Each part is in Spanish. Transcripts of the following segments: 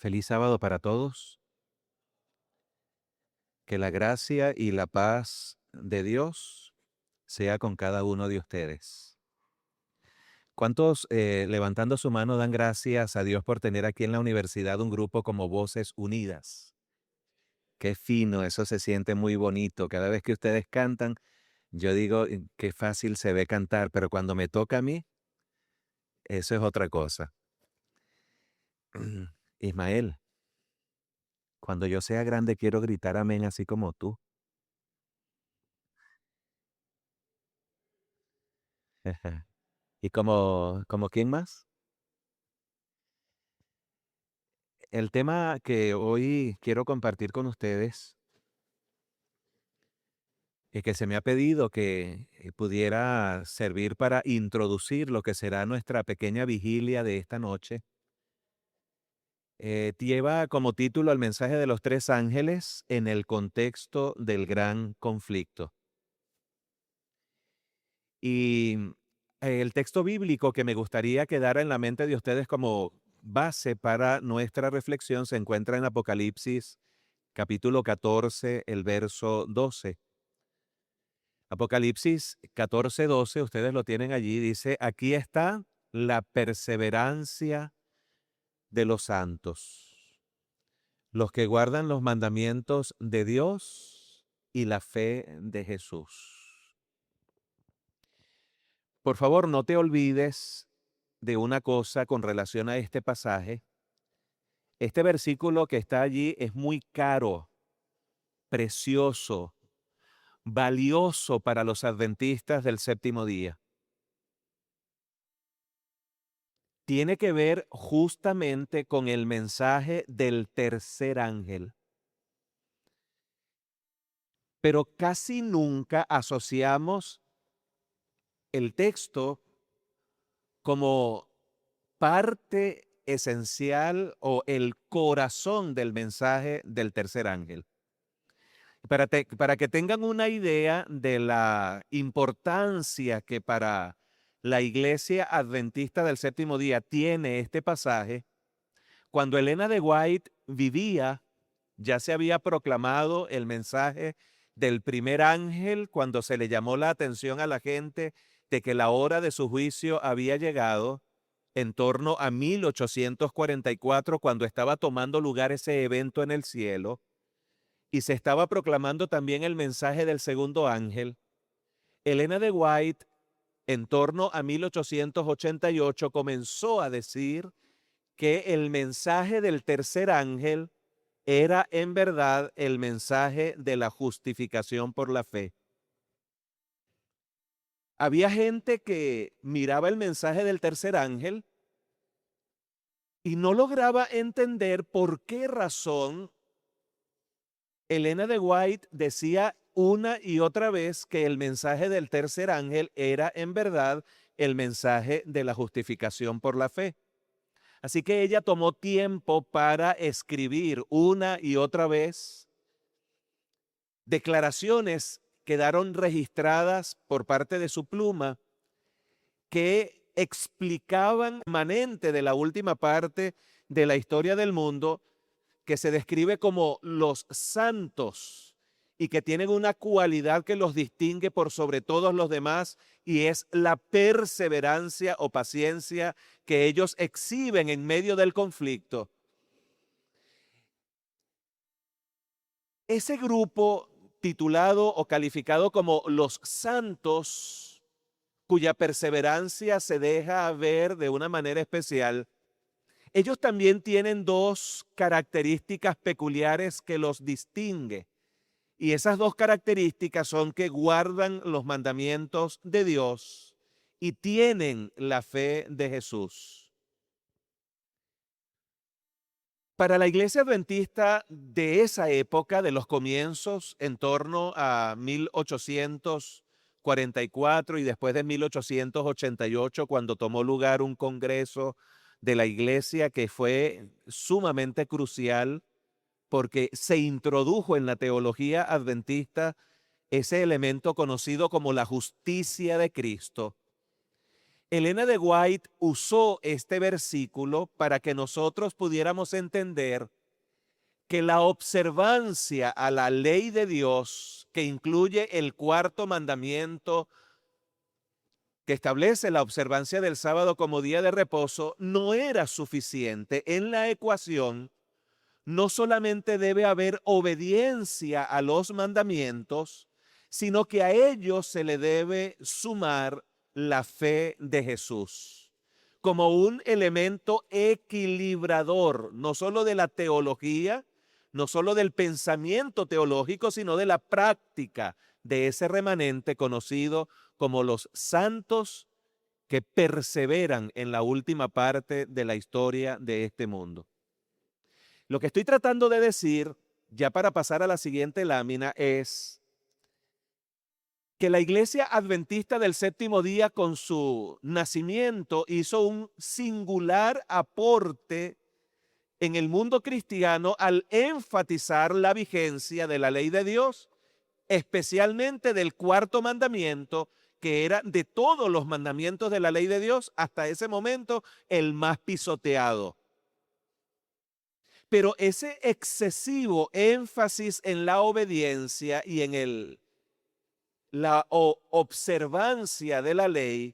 Feliz sábado para todos. Que la gracia y la paz de Dios sea con cada uno de ustedes. ¿Cuántos, levantando su mano, dan gracias a Dios por tener aquí en la universidad un grupo como Voces Unidas? Qué fino, eso se siente muy bonito. Cada vez que ustedes cantan, yo digo, qué fácil se ve cantar, pero cuando me toca a mí, eso es otra cosa. Ismael, cuando yo sea grande quiero gritar amén así como tú. ¿Y como quién más? El tema que hoy quiero compartir con ustedes y que se me ha pedido que pudiera servir para introducir lo que será nuestra pequeña vigilia de esta noche, lleva como título el mensaje de los tres ángeles en el contexto del gran conflicto. Y el texto bíblico que me gustaría quedara en la mente de ustedes como base para nuestra reflexión se encuentra en Apocalipsis capítulo 14, el verso 12. Apocalipsis 14:12, ustedes lo tienen allí, dice, aquí está la perseverancia de los santos, los que guardan los mandamientos de Dios y la fe de Jesús. Por favor, no te olvides de una cosa con relación a este pasaje. Este versículo que está allí es muy caro, precioso, valioso para los adventistas del séptimo día. Tiene que ver justamente con el mensaje del tercer ángel. Pero casi nunca asociamos el texto como parte esencial o el corazón del mensaje del tercer ángel. Para que tengan una idea de la importancia que para la iglesia adventista del séptimo día tiene este pasaje, cuando Elena de White vivía, ya se había proclamado el mensaje del primer ángel cuando se le llamó la atención a la gente de que la hora de su juicio había llegado en torno a 1844, cuando estaba tomando lugar ese evento en el cielo, y se estaba proclamando también el mensaje del segundo ángel. Elena de White, en torno a 1888, comenzó a decir que el mensaje del tercer ángel era en verdad el mensaje de la justificación por la fe. Había gente que miraba el mensaje del tercer ángel y no lograba entender por qué razón Elena de White decía una y otra vez que el mensaje del tercer ángel era en verdad el mensaje de la justificación por la fe. Así que ella tomó tiempo para escribir una y otra vez declaraciones, quedaron registradas por parte de su pluma, que explicaban manente de la última parte de la historia del mundo, que se describe como los santos y que tienen una cualidad que los distingue por sobre todos los demás, y es la perseverancia o paciencia que ellos exhiben en medio del conflicto. Ese grupo titulado o calificado como los santos, cuya perseverancia se deja ver de una manera especial, ellos también tienen dos características peculiares que los distingue. Y esas dos características son que guardan los mandamientos de Dios y tienen la fe de Jesús. Para la iglesia adventista de esa época, de los comienzos, en torno a 1844 y después de 1888, cuando tomó lugar un congreso de la iglesia que fue sumamente crucial porque se introdujo en la teología adventista ese elemento conocido como la justicia de Cristo. Elena de White usó este versículo para que nosotros pudiéramos entender que la observancia a la ley de Dios, que incluye el cuarto mandamiento, que establece la observancia del sábado como día de reposo, no era suficiente. En la ecuación no solamente debe haber obediencia a los mandamientos, sino que a ellos se le debe sumar la fe de Jesús como un elemento equilibrador, no solo de la teología, no solo del pensamiento teológico, sino de la práctica de ese remanente conocido como los santos que perseveran en la última parte de la historia de este mundo. Lo que estoy tratando de decir, ya para pasar a la siguiente lámina, es que la Iglesia Adventista del Séptimo Día, con su nacimiento, hizo un singular aporte en el mundo cristiano al enfatizar la vigencia de la ley de Dios, especialmente del cuarto mandamiento, que era de todos los mandamientos de la ley de Dios, hasta ese momento el más pisoteado. Pero ese excesivo énfasis en la obediencia y en la observancia de la ley,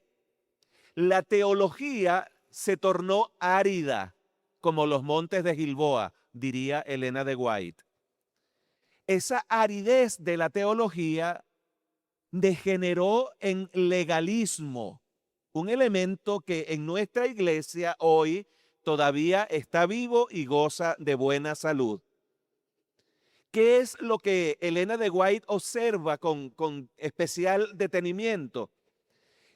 la teología se tornó árida, como los montes de Gilboa, diría Elena de White. Esa aridez de la teología degeneró en legalismo, un elemento que en nuestra iglesia hoy todavía está vivo y goza de buena salud. ¿Qué es lo que Elena de White observa con especial detenimiento?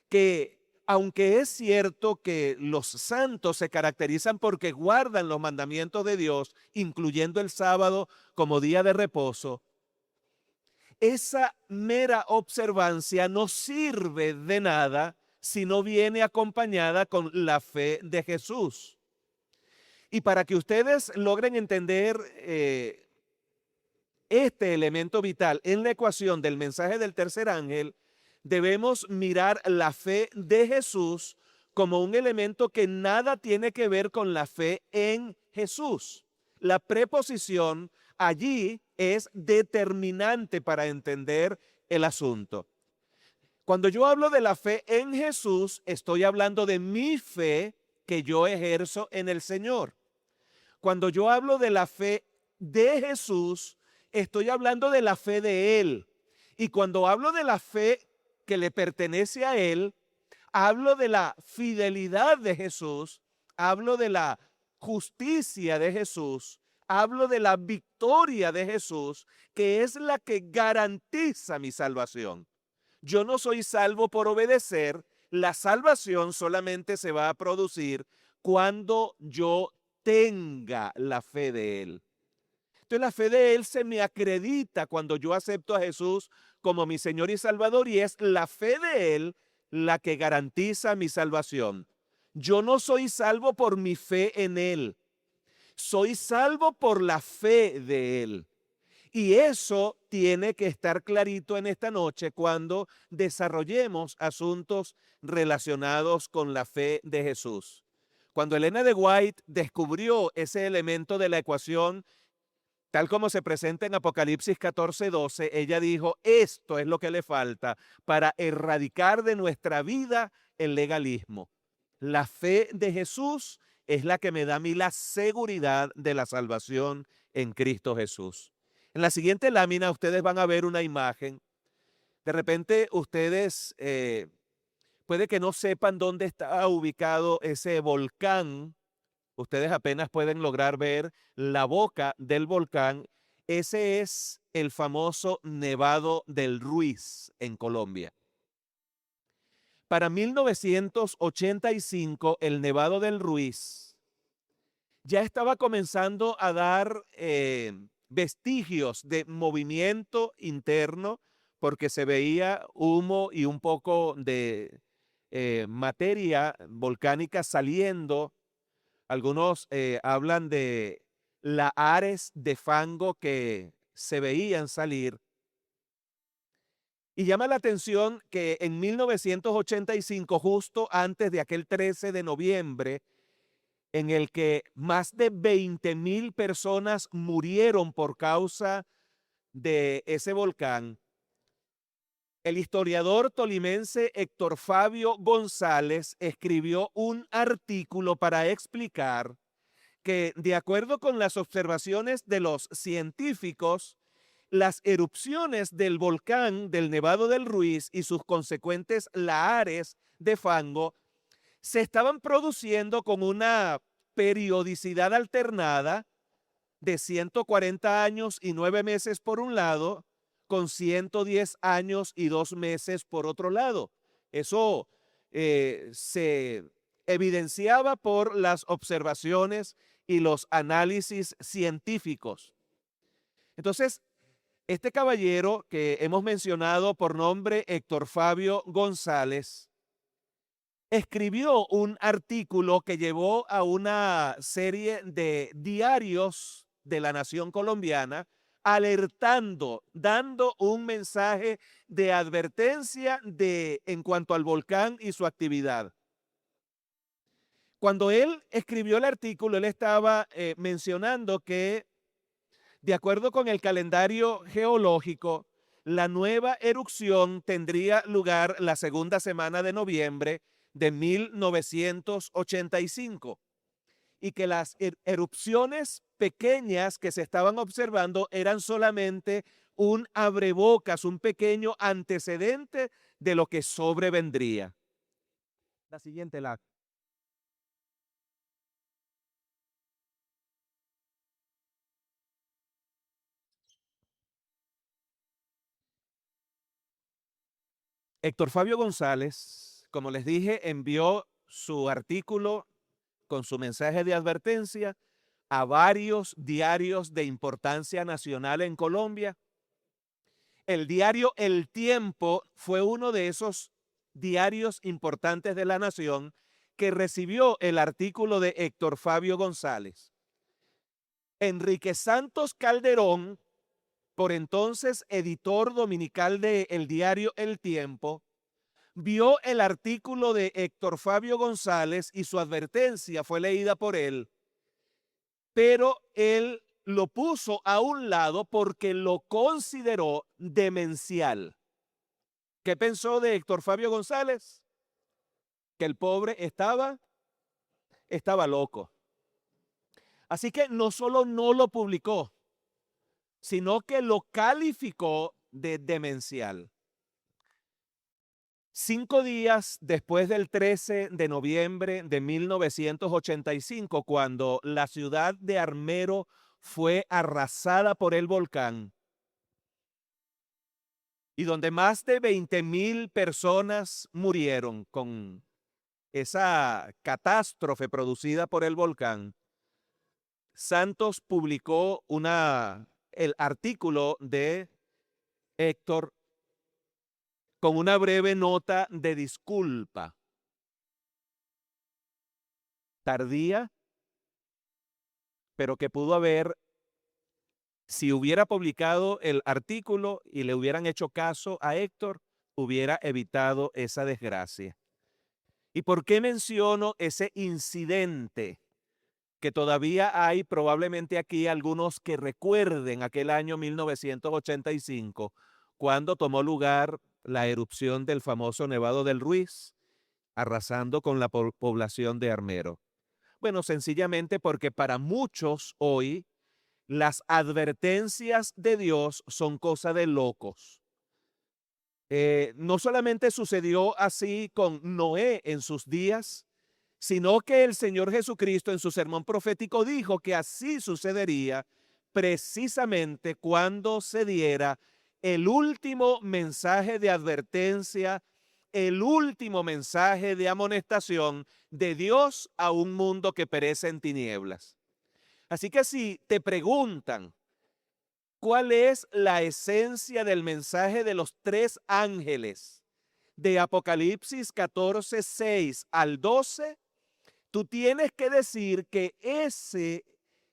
Que aunque es cierto que los santos se caracterizan porque guardan los mandamientos de Dios, incluyendo el sábado como día de reposo, esa mera observancia no sirve de nada si no viene acompañada con la fe de Jesús. Y para que ustedes logren entender este elemento vital en la ecuación del mensaje del tercer ángel, debemos mirar la fe de Jesús como un elemento que nada tiene que ver con la fe en Jesús. La preposición allí es determinante para entender el asunto. Cuando yo hablo de la fe en Jesús, estoy hablando de mi fe que yo ejerzo en el Señor. Cuando yo hablo de la fe de Jesús, estoy hablando de la fe de Él. Y cuando hablo de la fe que le pertenece a Él, hablo de la fidelidad de Jesús, hablo de la justicia de Jesús, hablo de la victoria de Jesús, que es la que garantiza mi salvación. Yo no soy salvo por obedecer, la salvación solamente se va a producir cuando yo tenga la fe de Él. Entonces la fe de Él se me acredita cuando yo acepto a Jesús como mi Señor y Salvador, y es la fe de Él la que garantiza mi salvación. Yo no soy salvo por mi fe en Él, soy salvo por la fe de Él. Y eso tiene que estar clarito en esta noche cuando desarrollemos asuntos relacionados con la fe de Jesús. Cuando Elena de White descubrió ese elemento de la ecuación, tal como se presenta en Apocalipsis 14:12, ella dijo, esto es lo que le falta para erradicar de nuestra vida el legalismo. La fe de Jesús es la que me da a mí la seguridad de la salvación en Cristo Jesús. En la siguiente lámina ustedes van a ver una imagen. De repente ustedes puede que no sepan dónde está ubicado ese volcán. Ustedes apenas pueden lograr ver la boca del volcán. Ese es el famoso Nevado del Ruiz en Colombia. Para 1985, el Nevado del Ruiz ya estaba comenzando a dar vestigios de movimiento interno porque se veía humo y un poco de materia volcánica saliendo. Algunos hablan de lahares de fango que se veían salir. Y llama la atención que en 1985, justo antes de aquel 13 de noviembre, en el que más de 20,000 personas murieron por causa de ese volcán, el historiador tolimense Héctor Fabio González escribió un artículo para explicar que, de acuerdo con las observaciones de los científicos, las erupciones del volcán del Nevado del Ruiz y sus consecuentes lahares de fango se estaban produciendo con una periodicidad alternada de 140 años y 9 meses por un lado, con 110 años y 2 meses por otro lado. Eso se evidenciaba por las observaciones y los análisis científicos. Entonces, este caballero que hemos mencionado por nombre Héctor Fabio González, escribió un artículo que llevó a una serie de diarios de la nación colombiana, alertando, dando un mensaje de advertencia en cuanto al volcán y su actividad. Cuando él escribió el artículo, él estaba mencionando que, de acuerdo con el calendario geológico, la nueva erupción tendría lugar la segunda semana de noviembre de 1985 y que las erupciones pequeñas que se estaban observando eran solamente un abrebocas, un pequeño antecedente de lo que sobrevendría. La siguiente, la. Héctor Fabio González, como les dije, envió su artículo con su mensaje de advertencia a varios diarios de importancia nacional en Colombia. El diario El Tiempo fue uno de esos diarios importantes de la nación que recibió el artículo de Héctor Fabio González. Enrique Santos Calderón, por entonces editor dominical del diario El Tiempo, vio el artículo de Héctor Fabio González y su advertencia fue leída por él, pero él lo puso a un lado porque lo consideró demencial. ¿Qué pensó de Héctor Fabio González? Que el pobre estaba loco. Así que no solo no lo publicó, sino que lo calificó de demencial. 5 días después del 13 de noviembre de 1985, cuando la ciudad de Armero fue arrasada por el volcán y donde más de 20,000 personas murieron con esa catástrofe producida por el volcán, Santos publicó el artículo de Héctor con una breve nota de disculpa, tardía, pero que pudo haber, si hubiera publicado el artículo y le hubieran hecho caso a Héctor, hubiera evitado esa desgracia. ¿Y por qué menciono ese incidente? Que todavía hay probablemente aquí algunos que recuerden aquel año 1985, cuando tomó lugar la erupción del famoso Nevado del Ruiz, arrasando con la población de Armero. Bueno, sencillamente porque para muchos hoy las advertencias de Dios son cosa de locos. No solamente sucedió así con Noé en sus días, sino que el Señor Jesucristo en su sermón profético dijo que así sucedería precisamente cuando se diera el último mensaje de advertencia, el último mensaje de amonestación de Dios a un mundo que perece en tinieblas. Así que si te preguntan cuál es la esencia del mensaje de los 3 ángeles de Apocalipsis 14, 6 al 12, tú tienes que decir que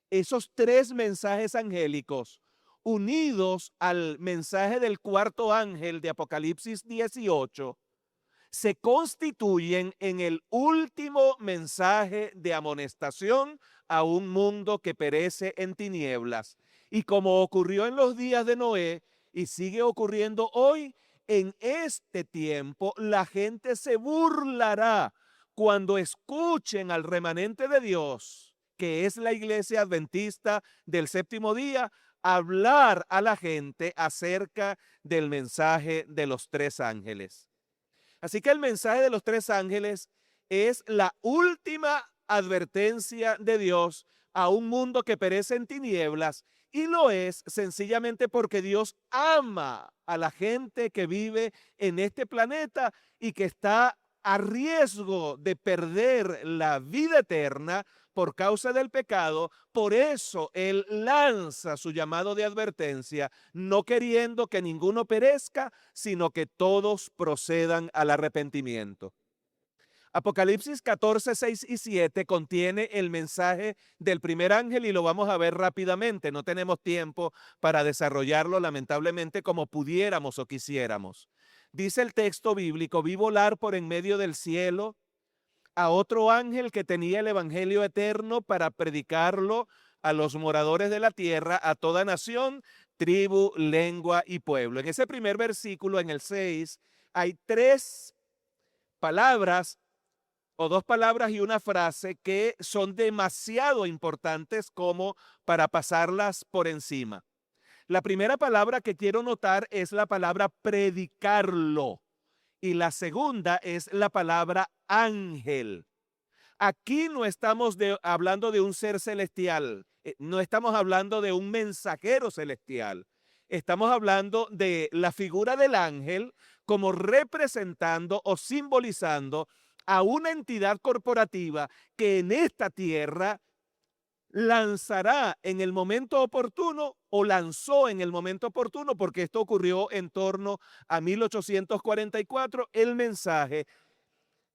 esos 3 mensajes angélicos unidos al mensaje del cuarto ángel de Apocalipsis 18, se constituyen en el último mensaje de amonestación a un mundo que perece en tinieblas. Y como ocurrió en los días de Noé y sigue ocurriendo hoy, en este tiempo la gente se burlará cuando escuchen al remanente de Dios, que es la iglesia adventista del séptimo día, hablar a la gente acerca del mensaje de los tres ángeles. Así que el mensaje de los tres ángeles es la última advertencia de Dios a un mundo que perece en tinieblas, y lo es sencillamente porque Dios ama a la gente que vive en este planeta y que está a riesgo de perder la vida eterna por causa del pecado. Por eso Él lanza su llamado de advertencia, no queriendo que ninguno perezca, sino que todos procedan al arrepentimiento. Apocalipsis 14, 6 y 7 contiene el mensaje del primer ángel y lo vamos a ver rápidamente. No tenemos tiempo para desarrollarlo, lamentablemente, como pudiéramos o quisiéramos. Dice el texto bíblico: vi volar por en medio del cielo a otro ángel que tenía el evangelio eterno para predicarlo a los moradores de la tierra, a toda nación, tribu, lengua y pueblo. En ese primer versículo, en el 6, hay tres palabras o dos palabras y una frase que son demasiado importantes como para pasarlas por encima. La primera palabra que quiero notar es la palabra predicarlo y la segunda es la palabra ángel. Aquí no estamos hablando de un ser celestial, no estamos hablando de un mensajero celestial. Estamos hablando de la figura del ángel como representando o simbolizando a una entidad corporativa que en esta tierra lanzará en el momento oportuno o lanzó en el momento oportuno, porque esto ocurrió en torno a 1844, el mensaje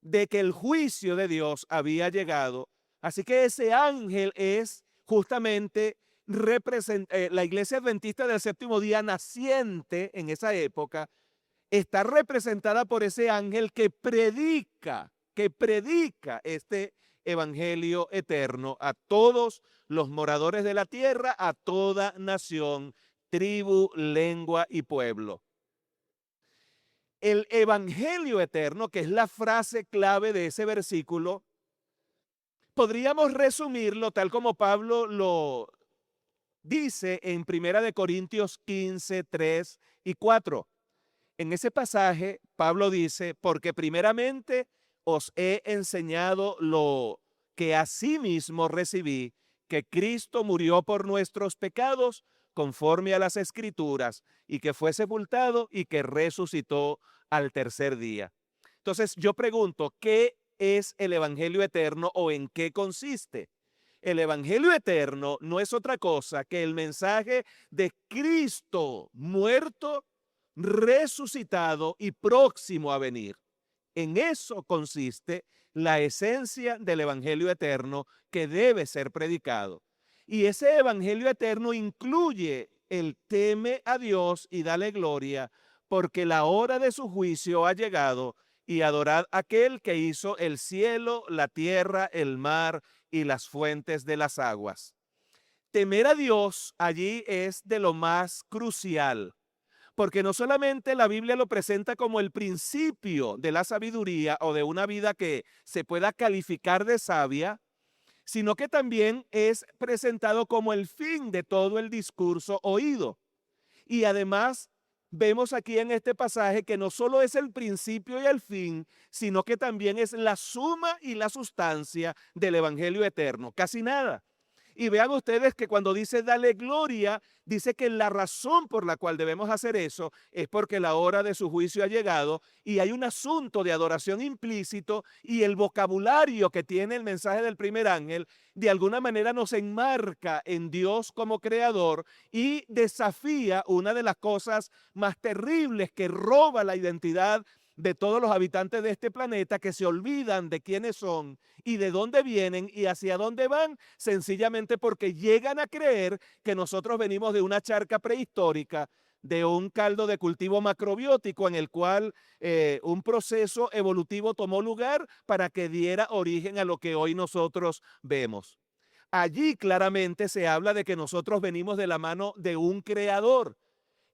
de que el juicio de Dios había llegado. Así que ese ángel es justamente la iglesia adventista del séptimo día naciente en esa época, está representada por ese ángel que predica este evangelio eterno a todos los moradores de la tierra, a toda nación, tribu, lengua y pueblo. El evangelio eterno, que es la frase clave de ese versículo, podríamos resumirlo tal como Pablo lo dice en 1 Corintios 15, 3 y 4. En ese pasaje, Pablo dice: porque primeramente os he enseñado lo que asimismo recibí, que Cristo murió por nuestros pecados conforme a las Escrituras, y que fue sepultado y que resucitó al tercer día. Entonces yo pregunto, ¿qué es el Evangelio eterno o en qué consiste? El Evangelio eterno no es otra cosa que el mensaje de Cristo muerto, resucitado y próximo a venir. En eso consiste la esencia del evangelio eterno que debe ser predicado. Y ese evangelio eterno incluye el teme a Dios y dale gloria, porque la hora de su juicio ha llegado, y adorad a aquel que hizo el cielo, la tierra, el mar y las fuentes de las aguas. Temer a Dios allí es de lo más crucial, porque no solamente la Biblia lo presenta como el principio de la sabiduría o de una vida que se pueda calificar de sabia, sino que también es presentado como el fin de todo el discurso oído. Y además vemos aquí en este pasaje que no solo es el principio y el fin, sino que también es la suma y la sustancia del evangelio eterno. Casi nada. Y vean ustedes que cuando dice dale gloria, dice que la razón por la cual debemos hacer eso es porque la hora de su juicio ha llegado, y hay un asunto de adoración implícito, y el vocabulario que tiene el mensaje del primer ángel de alguna manera nos enmarca en Dios como creador y desafía una de las cosas más terribles que roba la identidad de todos los habitantes de este planeta que se olvidan de quiénes son y de dónde vienen y hacia dónde van, sencillamente porque llegan a creer que nosotros venimos de una charca prehistórica, de un caldo de cultivo macrobiótico en el cual un proceso evolutivo tomó lugar para que diera origen a lo que hoy nosotros vemos. Allí claramente se habla de que nosotros venimos de la mano de un creador.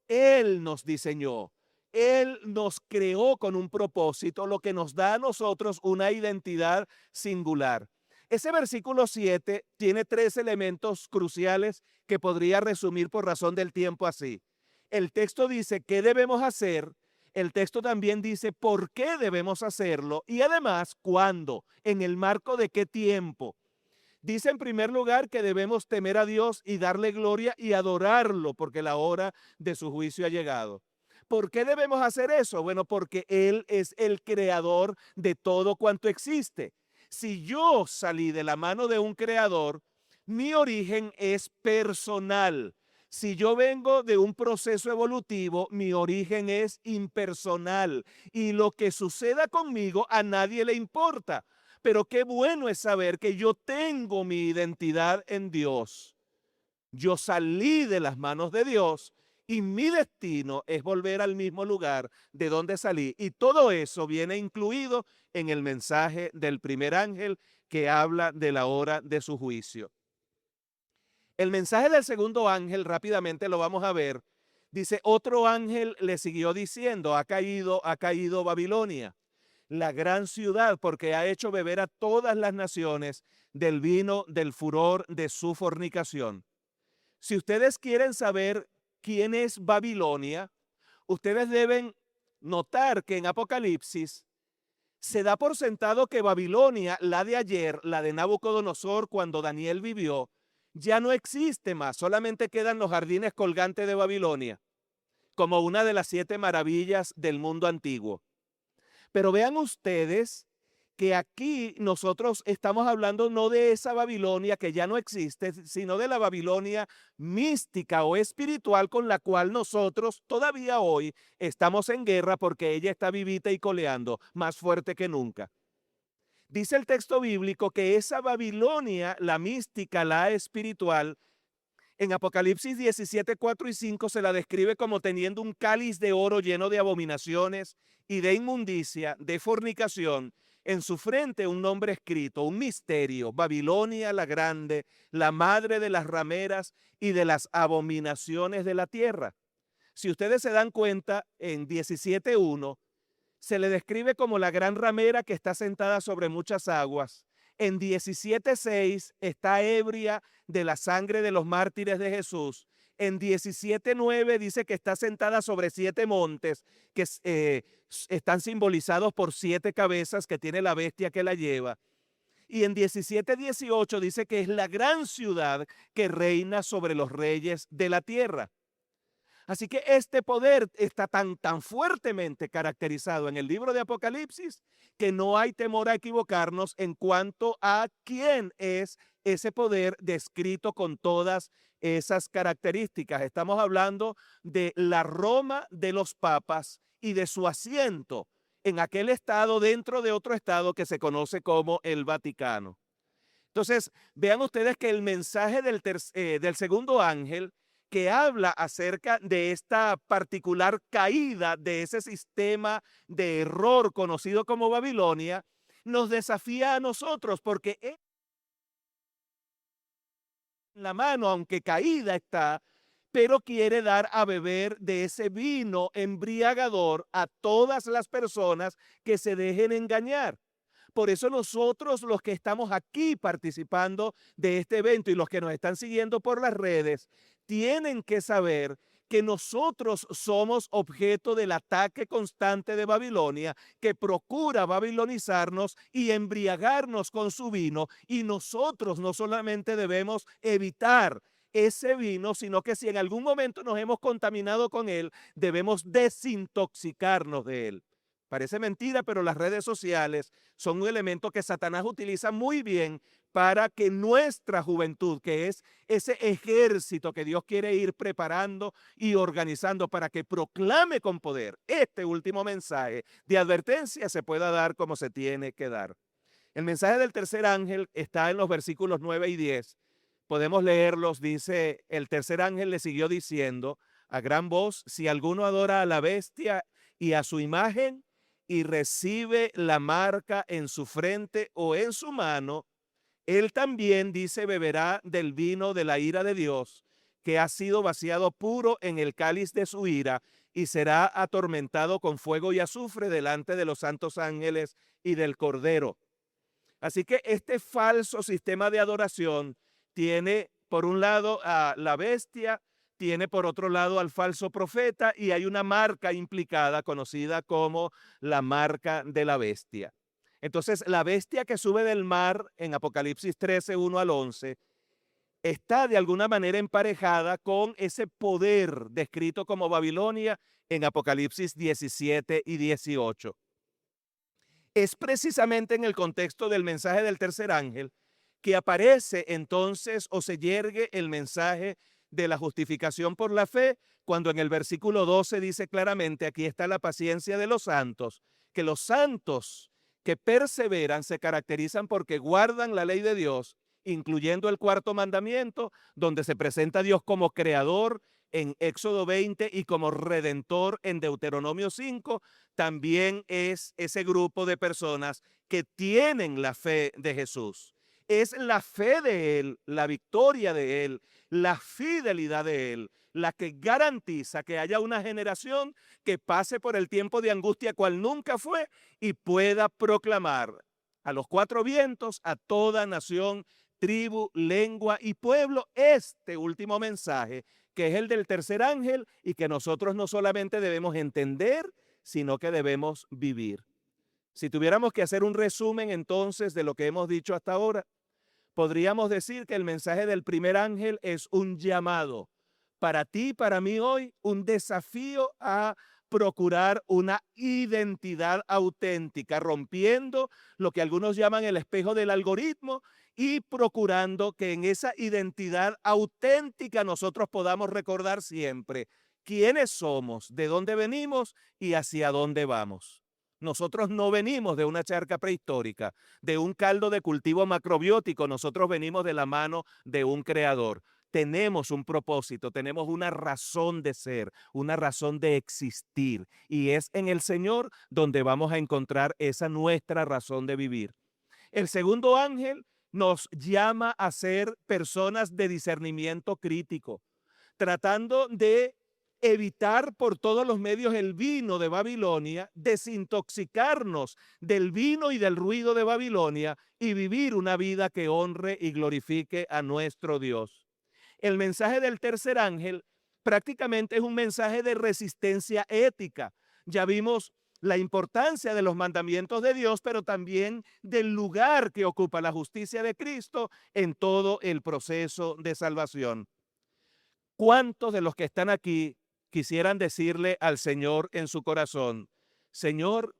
Él nos diseñó, Él nos creó con un propósito, lo que nos da a nosotros una identidad singular. Ese versículo 7 tiene tres elementos cruciales que podría resumir por razón del tiempo así. El texto dice qué debemos hacer, el texto también dice por qué debemos hacerlo y además cuándo, en el marco de qué tiempo. Dice en primer lugar que debemos temer a Dios y darle gloria y adorarlo porque la hora de su juicio ha llegado. ¿Por qué debemos hacer eso? Bueno, porque Él es el creador de todo cuanto existe. Si yo salí de la mano de un creador, mi origen es personal. Si yo vengo de un proceso evolutivo, mi origen es impersonal y lo que suceda conmigo a nadie le importa. Pero qué bueno es saber que yo tengo mi identidad en Dios. Yo salí de las manos de Dios y mi destino es volver al mismo lugar de donde salí. Y todo eso viene incluido en el mensaje del primer ángel que habla de la hora de su juicio. El mensaje del segundo ángel, rápidamente lo vamos a ver, dice, otro ángel le siguió diciendo, ha caído Babilonia, la gran ciudad, porque ha hecho beber a todas las naciones del vino del furor de su fornicación. Si ustedes quieren saber quién es Babilonia, ustedes deben notar que en Apocalipsis se da por sentado que Babilonia, la de ayer, la de Nabucodonosor cuando Daniel vivió, ya no existe más, solamente quedan los jardines colgantes de Babilonia, como una de las 7 maravillas del mundo antiguo. Pero vean ustedes que aquí nosotros estamos hablando no de esa Babilonia que ya no existe, sino de la Babilonia mística o espiritual con la cual nosotros todavía hoy estamos en guerra porque ella está vivita y coleando, más fuerte que nunca. Dice el texto bíblico que esa Babilonia, la mística, la espiritual, en Apocalipsis 17, 4 y 5 se la describe como teniendo un cáliz de oro lleno de abominaciones y de inmundicia, de fornicación, en su frente un nombre escrito, un misterio, Babilonia la grande, la madre de las rameras y de las abominaciones de la tierra. Si ustedes se dan cuenta, en 17.1 se le describe como la gran ramera que está sentada sobre muchas aguas. En 17.6 está ebria de la sangre de los mártires de Jesús. En 17.9 dice que está sentada sobre 7 montes que están simbolizados por 7 cabezas que tiene la bestia que la lleva. Y en 17.18 dice que es la gran ciudad que reina sobre los reyes de la tierra. Así que este poder está tan fuertemente caracterizado en el libro de Apocalipsis que no hay temor a equivocarnos en cuanto a quién es ese poder descrito con todas esas características. Estamos hablando de la Roma de los papas y de su asiento en aquel estado dentro de otro estado que se conoce como el Vaticano. Entonces, vean ustedes que el mensaje del segundo ángel que habla acerca de esta particular caída de ese sistema de error conocido como Babilonia, nos desafía a nosotros porque en la mano, aunque caída está, pero quiere dar a beber de ese vino embriagador a todas las personas que se dejen engañar. Por eso nosotros, los que estamos aquí participando de este evento y los que nos están siguiendo por las redes, tienen que saber que nosotros somos objeto del ataque constante de Babilonia, que procura babilonizarnos y embriagarnos con su vino, y nosotros no solamente debemos evitar ese vino, sino que si en algún momento nos hemos contaminado con él, debemos desintoxicarnos de él. Parece mentira, pero las redes sociales son un elemento que Satanás utiliza muy bien para que nuestra juventud, que es ese ejército que Dios quiere ir preparando y organizando para que proclame con poder este último mensaje de advertencia, se pueda dar como se tiene que dar. El mensaje del tercer ángel está en los versículos 9 y 10. Podemos leerlos. Dice: el tercer ángel le siguió diciendo a gran voz: si alguno adora a la bestia y a su imagen y recibe la marca en su frente o en su mano, él también, dice, beberá del vino de la ira de Dios, que ha sido vaciado puro en el cáliz de su ira, y será atormentado con fuego y azufre delante de los santos ángeles y del Cordero. Así que este falso sistema de adoración tiene por un lado a la bestia, tiene por otro lado al falso profeta, y hay una marca implicada conocida como la marca de la bestia. Entonces, la bestia que sube del mar en Apocalipsis 13, 1 al 11, está de alguna manera emparejada con ese poder descrito como Babilonia en Apocalipsis 17 y 18. Es precisamente en el contexto del mensaje del tercer ángel que aparece entonces o se yergue el mensaje de la justificación por la fe, cuando en el versículo 12 dice claramente: aquí está la paciencia de los santos, que los santos que perseveran se caracterizan porque guardan la ley de Dios, incluyendo el cuarto mandamiento, donde se presenta a Dios como creador en Éxodo 20 y como redentor en Deuteronomio 5. También es ese grupo de personas que tienen la fe de Jesús. Es la fe de Él, la victoria de Él, la fidelidad de Él, la que garantiza que haya una generación que pase por el tiempo de angustia cual nunca fue y pueda proclamar a los cuatro vientos, a toda nación, tribu, lengua y pueblo, este último mensaje, que es el del tercer ángel, y que nosotros no solamente debemos entender, sino que debemos vivir. Si tuviéramos que hacer un resumen entonces de lo que hemos dicho hasta ahora, podríamos decir que el mensaje del primer ángel es un llamado para ti y para mí hoy, un desafío a procurar una identidad auténtica, rompiendo lo que algunos llaman el espejo del algoritmo y procurando que en esa identidad auténtica nosotros podamos recordar siempre quiénes somos, de dónde venimos y hacia dónde vamos. Nosotros no venimos de una charca prehistórica, de un caldo de cultivo macrobiótico. Nosotros venimos de la mano de un creador. Tenemos un propósito, tenemos una razón de ser, una razón de existir. Y es en el Señor donde vamos a encontrar esa nuestra razón de vivir. El segundo ángel nos llama a ser personas de discernimiento crítico, tratando de evitar por todos los medios el vino de Babilonia, desintoxicarnos del vino y del ruido de Babilonia y vivir una vida que honre y glorifique a nuestro Dios. El mensaje del tercer ángel prácticamente es un mensaje de resistencia ética. Ya vimos la importancia de los mandamientos de Dios, pero también del lugar que ocupa la justicia de Cristo en todo el proceso de salvación. ¿Cuántos de los que están aquí quisieran decirle al Señor en su corazón: Señor,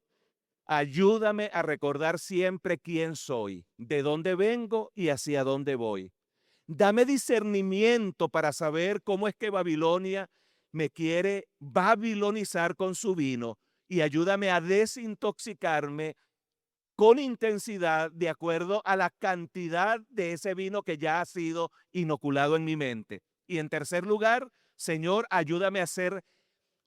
ayúdame a recordar siempre quién soy, de dónde vengo y hacia dónde voy? Dame discernimiento para saber cómo es que Babilonia me quiere babilonizar con su vino, y ayúdame a desintoxicarme con intensidad de acuerdo a la cantidad de ese vino que ya ha sido inoculado en mi mente. Y en tercer lugar, Señor, ayúdame a ser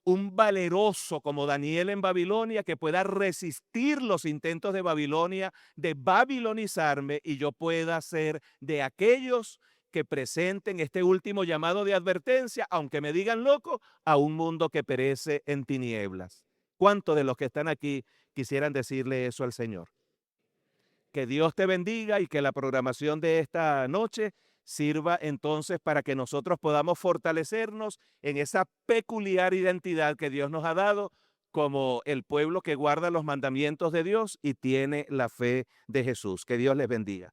un valeroso como Daniel en Babilonia, que pueda resistir los intentos de Babilonia de babilonizarme, y yo pueda ser de aquellos que presenten este último llamado de advertencia, aunque me digan loco, a un mundo que perece en tinieblas. ¿Cuántos de los que están aquí quisieran decirle eso al Señor? Que Dios te bendiga y que la programación de esta noche sirva entonces para que nosotros podamos fortalecernos en esa peculiar identidad que Dios nos ha dado como el pueblo que guarda los mandamientos de Dios y tiene la fe de Jesús. Que Dios les bendiga.